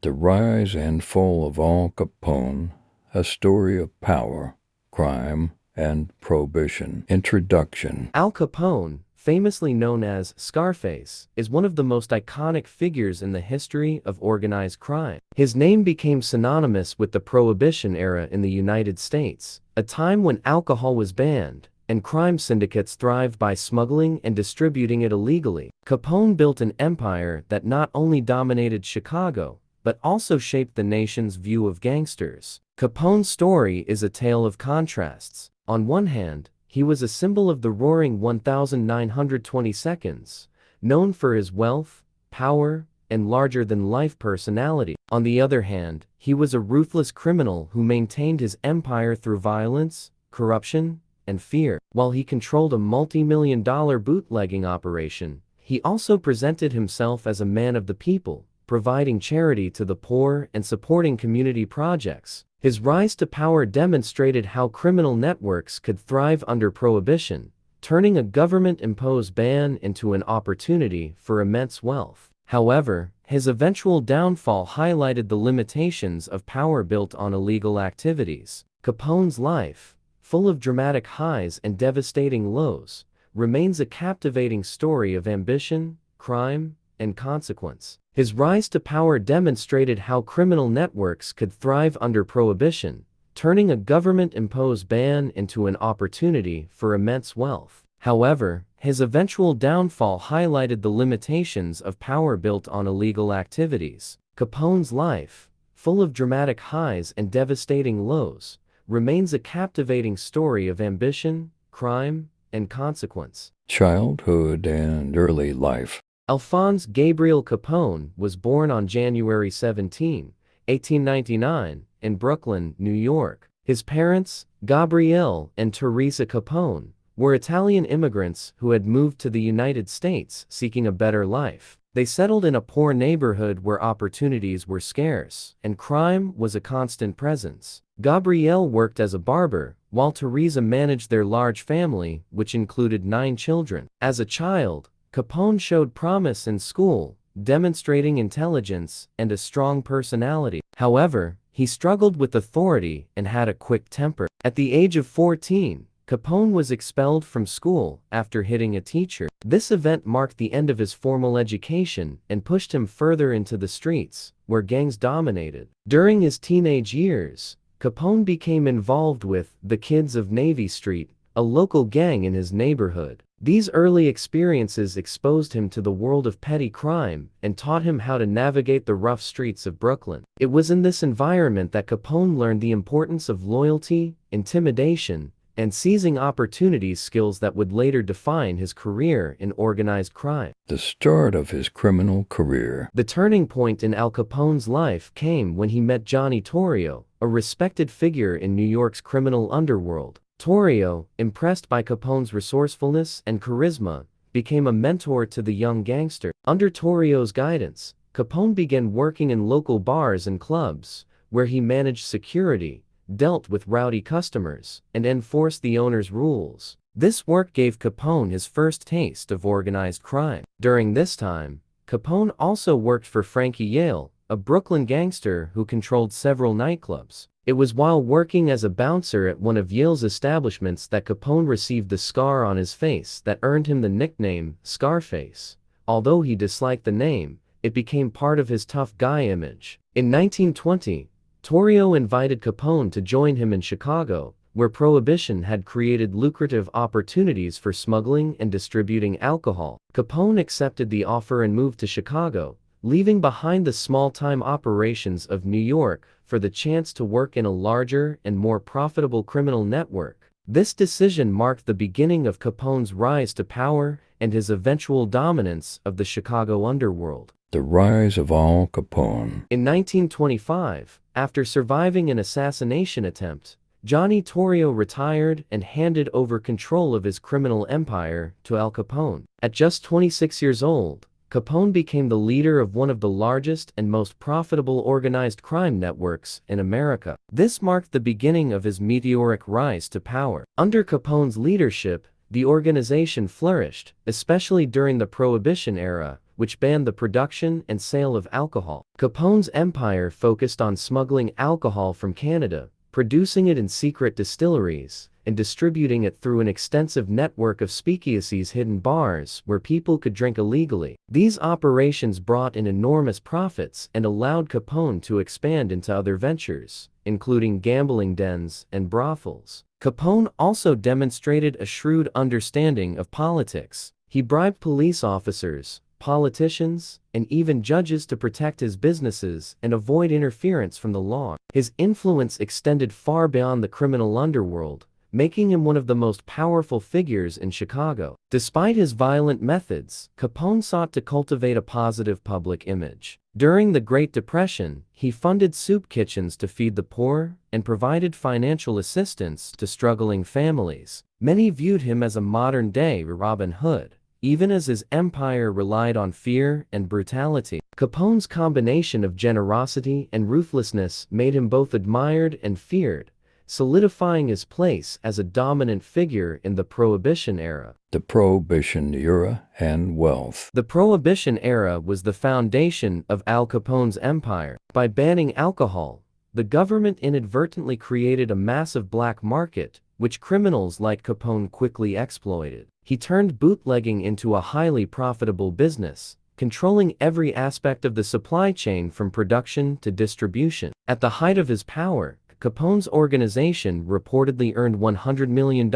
The rise and fall of Al Capone, a story of power, crime, and prohibition. Introduction. Al Capone, famously known as Scarface, is one of the most iconic figures in the history of organized crime. His name became synonymous with the Prohibition era in the United States, a time when alcohol was banned, and crime syndicates thrived by smuggling and distributing it illegally. Capone built an empire that not only dominated Chicago, but also shaped the nation's view of gangsters. Capone's story is a tale of contrasts. On one hand, he was a symbol of the roaring 1920 seconds, known for his wealth, power, and larger-than-life personality. On the other hand, he was a ruthless criminal who maintained his empire through violence, corruption, and fear. While he controlled a multi-million-dollar bootlegging operation, he also presented himself as a man of the people, providing charity to the poor and supporting community projects. His rise to power demonstrated how criminal networks could thrive under prohibition, turning a government-imposed ban into an opportunity for immense wealth. However, his eventual downfall highlighted the limitations of power built on illegal activities. Capone's life, full of dramatic highs and devastating lows, remains a captivating story of ambition, crime, and consequence. His rise to power demonstrated how criminal networks could thrive under prohibition, turning a government-imposed ban into an opportunity for immense wealth. However, his eventual downfall highlighted the limitations of power built on illegal activities. Capone's life, full of dramatic highs and devastating lows, remains a captivating story of ambition, crime, and consequence. Childhood and early life. Alphonse Gabriel Capone was born on January 17, 1899, in Brooklyn, New York. His parents, Gabrielle and Teresa Capone, were Italian immigrants who had moved to the United States seeking a better life. They settled in a poor neighborhood where opportunities were scarce, and crime was a constant presence. Gabrielle worked as a barber, while Teresa managed their large family, which included 9 children. As a child, Capone showed promise in school, demonstrating intelligence and a strong personality. However, he struggled with authority and had a quick temper. At the age of 14, Capone was expelled from school after hitting a teacher. This event marked the end of his formal education and pushed him further into the streets, where gangs dominated. During his teenage years, Capone became involved with the Kids of Navy Street, a local gang in his neighborhood. These early experiences exposed him to the world of petty crime and taught him how to navigate the rough streets of Brooklyn. It was in this environment that Capone learned the importance of loyalty, intimidation, and seizing opportunities, skills that would later define his career in organized crime. The start of his criminal career. The turning point in Al Capone's life came when he met Johnny Torrio, a respected figure in New York's criminal underworld. Torrio, impressed by Capone's resourcefulness and charisma, became a mentor to the young gangster. Under Torrio's guidance, Capone began working in local bars and clubs, where he managed security, dealt with rowdy customers, and enforced the owner's rules. This work gave Capone his first taste of organized crime. During this time, Capone also worked for Frankie Yale, a Brooklyn gangster who controlled several nightclubs. It was while working as a bouncer at one of Yale's establishments that Capone received the scar on his face that earned him the nickname Scarface. Although he disliked the name, it became part of his tough guy image. In 1920, Torrio invited Capone to join him in Chicago, where prohibition had created lucrative opportunities for smuggling and distributing alcohol. Capone accepted the offer and moved to Chicago, leaving behind the small-time operations of New York for the chance to work in a larger and more profitable criminal network. This decision marked the beginning of Capone's rise to power and his eventual dominance of the Chicago underworld. The rise of Al Capone. In 1925, after surviving an assassination attempt, Johnny Torrio retired and handed over control of his criminal empire to Al Capone. At just 26 years old, Capone became the leader of one of the largest and most profitable organized crime networks in America. This marked the beginning of his meteoric rise to power. Under Capone's leadership, the organization flourished, especially during the Prohibition era, which banned the production and sale of alcohol. Capone's empire focused on smuggling alcohol from Canada, producing it in secret distilleries, and distributing it through an extensive network of speakeasies, hidden bars where people could drink illegally. These operations brought in enormous profits and allowed Capone to expand into other ventures, including gambling dens and brothels. Capone also demonstrated a shrewd understanding of politics. He bribed police officers, politicians, and even judges to protect his businesses and avoid interference from the law. His influence extended far beyond the criminal underworld, making him one of the most powerful figures in Chicago. Despite his violent methods, Capone sought to cultivate a positive public image. During the Great Depression, he funded soup kitchens to feed the poor and provided financial assistance to struggling families. Many viewed him as a modern-day Robin Hood, even as his empire relied on fear and brutality. Capone's combination of generosity and ruthlessness made him both admired and feared, solidifying his place as a dominant figure in the Prohibition era. The Prohibition era and wealth. The Prohibition era was the foundation of Al Capone's empire. By banning alcohol, the government inadvertently created a massive black market, which criminals like Capone quickly exploited. He turned bootlegging into a highly profitable business, controlling every aspect of the supply chain from production to distribution. At the height of his power, Capone's organization reportedly earned $100 million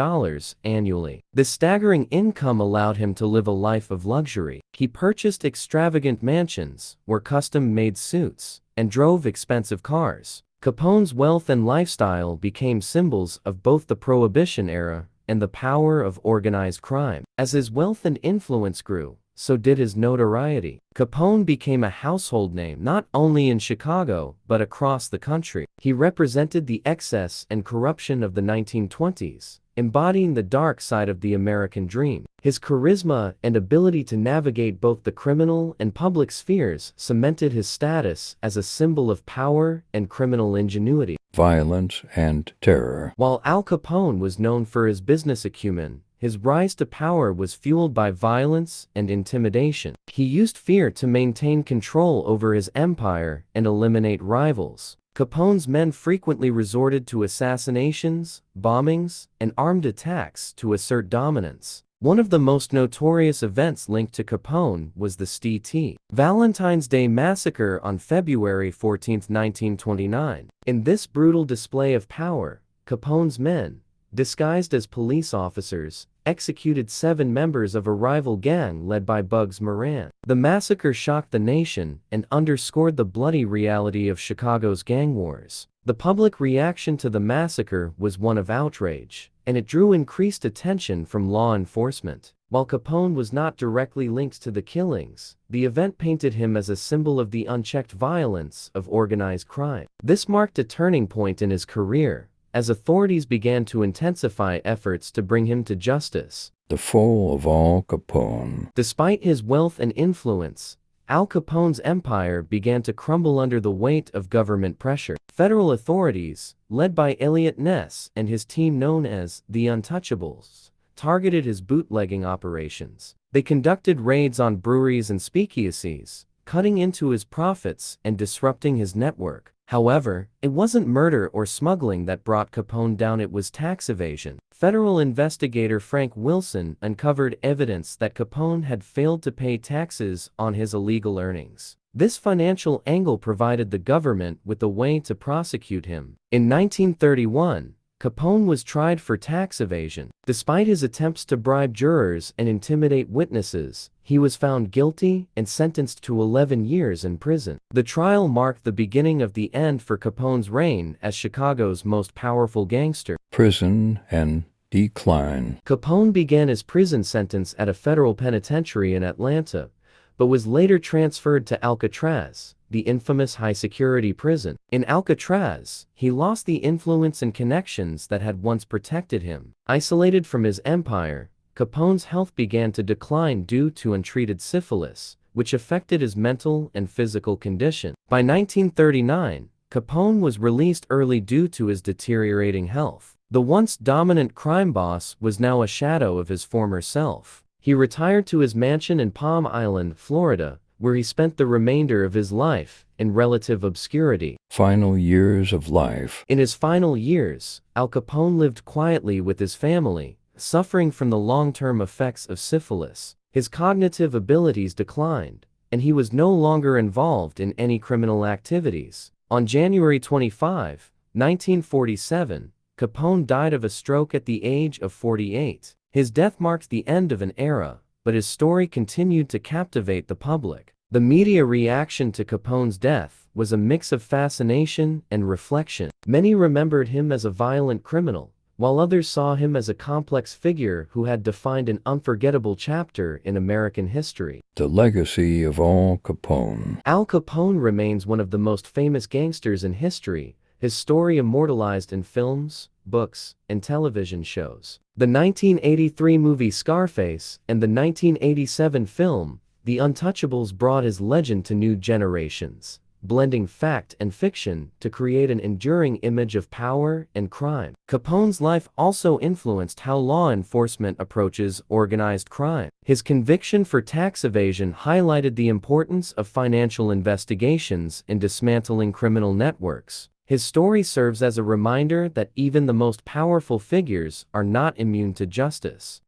annually. This staggering income allowed him to live a life of luxury. He purchased extravagant mansions, wore custom-made suits, and drove expensive cars. Capone's wealth and lifestyle became symbols of both the Prohibition era and the power of organized crime. As his wealth and influence grew, so did his notoriety. Capone became a household name not only in Chicago but across the country. He represented the excess and corruption of the 1920s, embodying the dark side of the American dream. His charisma and ability to navigate both the criminal and public spheres cemented his status as a symbol of power and criminal ingenuity. Violence and terror. While Al Capone was known for his business acumen, his rise to power was fueled by violence and intimidation. He used fear to maintain control over his empire and eliminate rivals. Capone's men frequently resorted to assassinations, bombings, and armed attacks to assert dominance. One of the most notorious events linked to Capone was the St. Valentine's Day Massacre on February 14, 1929. In this brutal display of power, Capone's men, disguised as police officers, executed 7 members of a rival gang led by Bugs Moran. The massacre shocked the nation and underscored the bloody reality of Chicago's gang wars. The public reaction to the massacre was one of outrage, and it drew increased attention from law enforcement. While Capone was not directly linked to the killings, the event painted him as a symbol of the unchecked violence of organized crime. This marked a turning point in his career, as authorities began to intensify efforts to bring him to justice. The fall of Al Capone. Despite his wealth and influence, Al Capone's empire began to crumble under the weight of government pressure. Federal authorities, led by Eliot Ness and his team known as the Untouchables, targeted his bootlegging operations. They conducted raids on breweries and speakeasies, cutting into his profits and disrupting his network. However, it wasn't murder or smuggling that brought Capone down, it was tax evasion. Federal investigator Frank Wilson uncovered evidence that Capone had failed to pay taxes on his illegal earnings. This financial angle provided the government with a way to prosecute him. In 1931, Capone was tried for tax evasion. Despite his attempts to bribe jurors and intimidate witnesses, he was found guilty and sentenced to 11 years in prison. The trial marked the beginning of the end for Capone's reign as Chicago's most powerful gangster. Prison and decline. Capone began his prison sentence at a federal penitentiary in Atlanta, but was later transferred to Alcatraz, the infamous high-security prison. In Alcatraz, he lost the influence and connections that had once protected him. Isolated from his empire, Capone's health began to decline due to untreated syphilis, which affected his mental and physical condition. By 1939, Capone was released early due to his deteriorating health. The once dominant crime boss was now a shadow of his former self. He retired to his mansion in Palm Island, Florida, where he spent the remainder of his life in relative obscurity. Final years of life. In his final years, Al Capone lived quietly with his family, suffering from the long-term effects of syphilis. His cognitive abilities declined, and he was no longer involved in any criminal activities. On January 25, 1947, Capone died of a stroke at the age of 48. His death marked the end of an era, but his story continued to captivate the public. The media reaction to Capone's death was a mix of fascination and reflection. Many remembered him as a violent criminal, while others saw him as a complex figure who had defined an unforgettable chapter in American history. The legacy of Al Capone. Al Capone remains one of the most famous gangsters in history, his story immortalized in films, books, and television shows. The 1983 movie Scarface and the 1987 film The Untouchables brought his legend to new generations, blending fact and fiction to create an enduring image of power and crime. Capone's life also influenced how law enforcement approaches organized crime. His conviction for tax evasion highlighted the importance of financial investigations in dismantling criminal networks. His story serves as a reminder that even the most powerful figures are not immune to justice.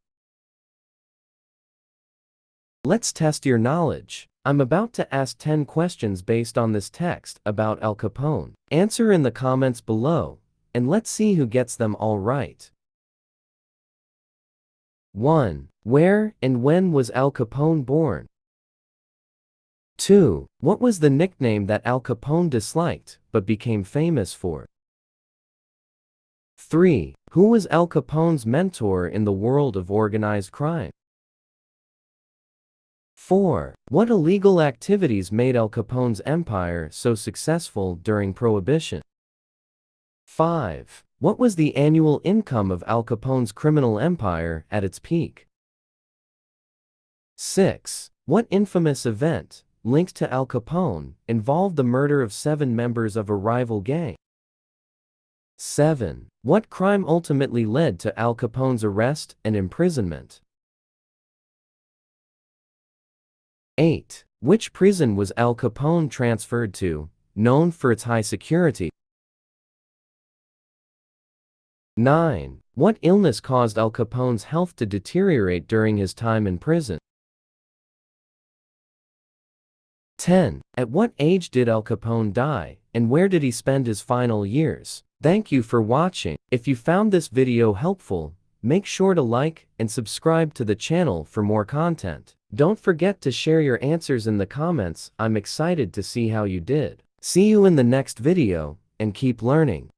Let's test your knowledge. I'm about to ask 10 questions based on this text about Al Capone. Answer in the comments below, and let's see who gets them all right. 1. Where and when was Al Capone born? 2. What was the nickname that Al Capone disliked but became famous for? 3. Who was Al Capone's mentor in the world of organized crime? 4. What illegal activities made Al Capone's empire so successful during Prohibition? 5. What was the annual income of Al Capone's criminal empire at its peak? 6. What infamous event, linked to Al Capone, involved the murder of 7 members of a rival gang? 7. What crime ultimately led to Al Capone's arrest and imprisonment? 8. Which prison was Al Capone transferred to, known for its high security? 9. What illness caused Al Capone's health to deteriorate during his time in prison? 10. At what age did Al Capone die, and where did he spend his final years? Thank you for watching. If you found this video helpful, make sure to like and subscribe to the channel for more content. Don't forget to share your answers in the comments. I'm excited to see how you did. See you in the next video, and keep learning.